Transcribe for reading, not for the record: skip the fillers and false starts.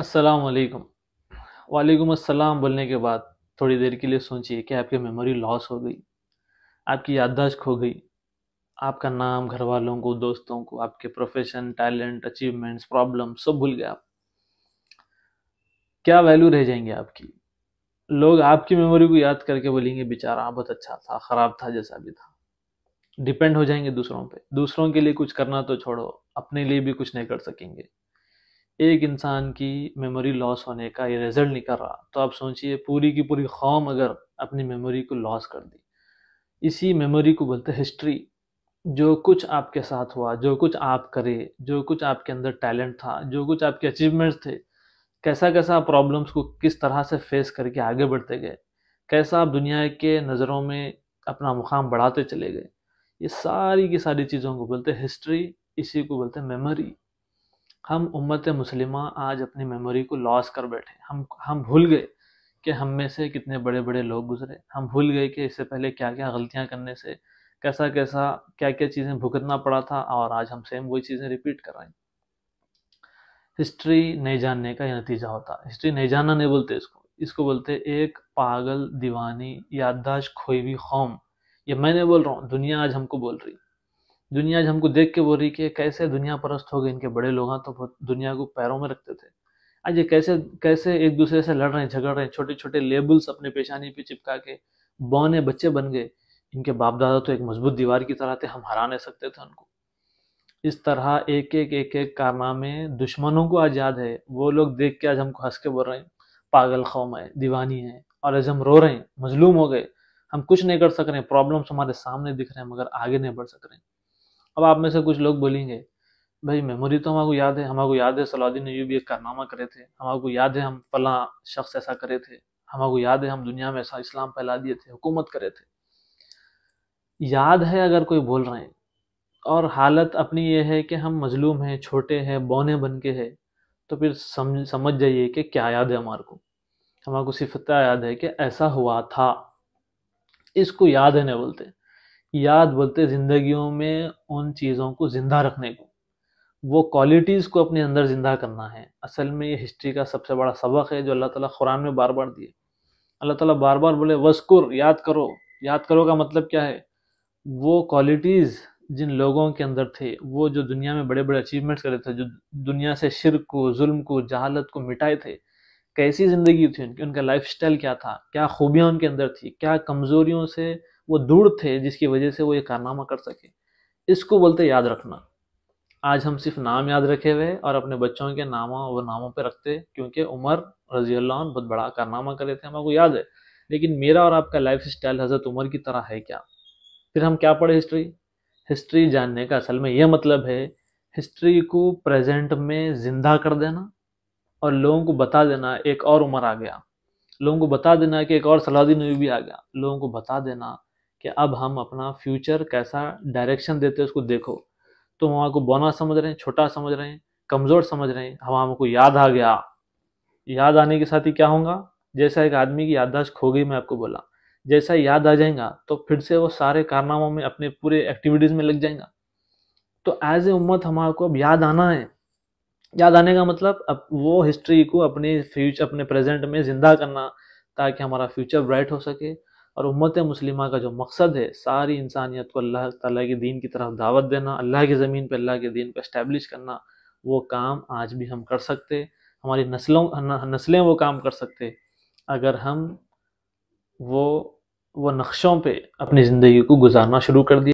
अस्सलाम वालेकुम। वालेकुम अस्सलाम बोलने के बाद थोड़ी देर के लिए सोचिए कि आपकी मेमोरी लॉस हो गई, आपकी याददाश्त खो गई, आपका नाम, घर वालों को, दोस्तों को, आपके प्रोफेशन, टैलेंट, अचीवमेंट्स, प्रॉब्लम सब भूल गए आप। क्या वैल्यू रह जाएंगे आपकी? लोग आपकी मेमोरी को याद करके बोलेंगे बेचारा बहुत अच्छा था, खराब था, जैसा भी था। डिपेंड हो जाएंगे दूसरों पे। दूसरों के लिए कुछ करना तो छोड़ो, अपने लिए भी कुछ नहीं कर सकेंगे। एक इंसान की मेमोरी लॉस होने का ये रिजल्ट निकल रहा, तो आप सोचिए पूरी की पूरी कौम अगर अपनी मेमोरी को लॉस कर दी। इसी मेमोरी को बोलते हैं हिस्ट्री। जो कुछ आपके साथ हुआ, जो कुछ आप करे, जो कुछ आपके अंदर टैलेंट था, जो कुछ आपके अचीवमेंट्स थे, कैसा कैसा आप प्रॉब्लम्स को किस तरह से फेस करके आगे बढ़ते गए, कैसा आप दुनिया के नज़रों में अपना मुकाम बढ़ाते चले गए, ये सारी की सारी चीज़ों को बोलते हैं हिस्ट्री। इसी को बोलते हैं मेमोरी। हम उम्मत मुस्लिमा आज अपनी मेमोरी को लॉस कर बैठे। हम भूल गए कि हम में से कितने बड़े बड़े लोग गुजरे। हम भूल गए कि इससे पहले क्या क्या गलतियां करने से कैसा कैसा क्या क्या चीज़ें भुगतना पड़ा था, और आज हम सेम वही चीज़ें रिपीट कर रहे हैं। हिस्ट्री नहीं जानने का ये नतीजा होता है। हिस्ट्री नहीं जानना नहीं बोलते इसको, इसको बोलते एक पागल दीवानी याददाश्त खोई हुई कौम। ये मैं नहीं बोल रहा हूँ, दुनिया आज हमको बोल रही। दुनिया आज हमको देख के बोल रही कि कैसे दुनिया परस्त हो गए। इनके बड़े लोग तो बहुत दुनिया को पैरों में रखते थे, आज ये कैसे कैसे एक दूसरे से लड़ रहे हैं, झगड़ रहे हैं, छोटे छोटे लेबल्स अपने पेशानी पे चिपका के बौने बच्चे बन गए। इनके बाप दादा तो एक मजबूत दीवार की तरह थे, हम हरा नहीं सकते थे उनको। इस तरह एक एक कारनामे दुश्मनों को आज याद है। वो लोग देख के आज हमको हंस के बोल रहे हैं पागल कौम है, दीवानी है। और आज हम रो रहे हैं, मजलूम हो गए, हम कुछ नहीं कर सक रहे हैं, प्रॉब्लम्स हमारे सामने दिख रहे हैं मगर आगे नहीं बढ़ सक रहे हैं। अब आप में से कुछ लोग बोलेंगे भाई मेमोरी तो हमको याद है, हमको याद है सलाउद्दीन अय्यूबी एक कारनामा करे थे, हमको याद है हम फला शख्स ऐसा करे थे, हमको याद है हम दुनिया में ऐसा इस्लाम फैला दिए थे, हुकूमत करे थे। याद है अगर कोई बोल रहे हैं और हालत अपनी ये है कि हम मजलूम हैं, छोटे हैं, बौने बन के हैं, तो फिर समझ जाइए कि क्या याद है हमारे को। हमारे सिर्फ इतना याद है कि ऐसा हुआ था। इसको याद है नहीं बोलते। याद बोलते जिंदगियों में उन चीज़ों को जिंदा रखने को, वो क्वालिटीज़ को अपने अंदर ज़िंदा करना है। असल में ये हिस्ट्री का सबसे बड़ा सबक है जो अल्लाह ताला कुरान में बार बार दिए। अल्लाह ताला बार बार बोले वस्कुर, याद करो। याद करो का मतलब क्या है? वो क्वालिटीज़ जिन लोगों के अंदर थे, वो जो दुनिया में बड़े बड़े अचीवमेंट्स करे थे, जो दुनिया से शिर्क को, जुल्म को, जहालत को मिटाए थे, कैसी ज़िंदगी थी उनकी, उनका लाइफ स्टाइल क्या था, क्या खूबियाँ उनके अंदर थी, क्या कमज़ोरियों से वो दूर थे जिसकी वजह से वो ये कारनामा कर सके। इसको बोलते याद रखना। आज हम सिर्फ नाम याद रखे हुए और अपने बच्चों के नामों पे रखते, क्योंकि उमर रजी अल्लाह अन्हु बहुत बड़ा कारनामा करे थे, हमको याद है। लेकिन मेरा और आपका लाइफ स्टाइल हज़रत उमर की तरह है क्या? फिर हम क्या पढ़े हिस्ट्री? हिस्ट्री जानने का असल में यह मतलब है हिस्ट्री को प्रेजेंट में जिंदा कर देना और लोगों को बता देना एक और उमर आ गया, लोगों को बता देना कि एक और सलाउद्दीन अय्यूबी आ गया, लोगों को बता देना कि अब हम अपना फ्यूचर कैसा डायरेक्शन देते हैं उसको देखो। तो हम आपको बौना समझ रहे हैं, छोटा समझ रहे हैं, कमज़ोर समझ रहे हैं, हम हमको याद आ गया। याद आने के साथ ही क्या होगा? जैसा एक आदमी की याददाश्त खो गई, मैं आपको बोला, जैसा याद आ जाएगा तो फिर से वो सारे कारनामों में, अपने पूरे एक्टिविटीज़ में लग जाएगा। तो एज ए उम्मत हमारे को अब याद आना है। याद आने का मतलब अब वो हिस्ट्री को अपने फ्यूचर, अपने प्रेजेंट में ज़िंदा करना, ताकि हमारा फ्यूचर ब्राइट हो सके। और उम्मत मुस्लिमा का जो मकसद है सारी इंसानियत को अल्लाह ताला के दीन की तरफ दावत देना, अल्लाह की ज़मीन पे अल्लाह के दीन को इस्टेब्लिश करना, वो काम आज भी हम कर सकते। हमारी नस्लें वो काम कर सकते अगर हम वो वो नक्शों पे अपनी ज़िंदगी को गुजारना शुरू कर दिया।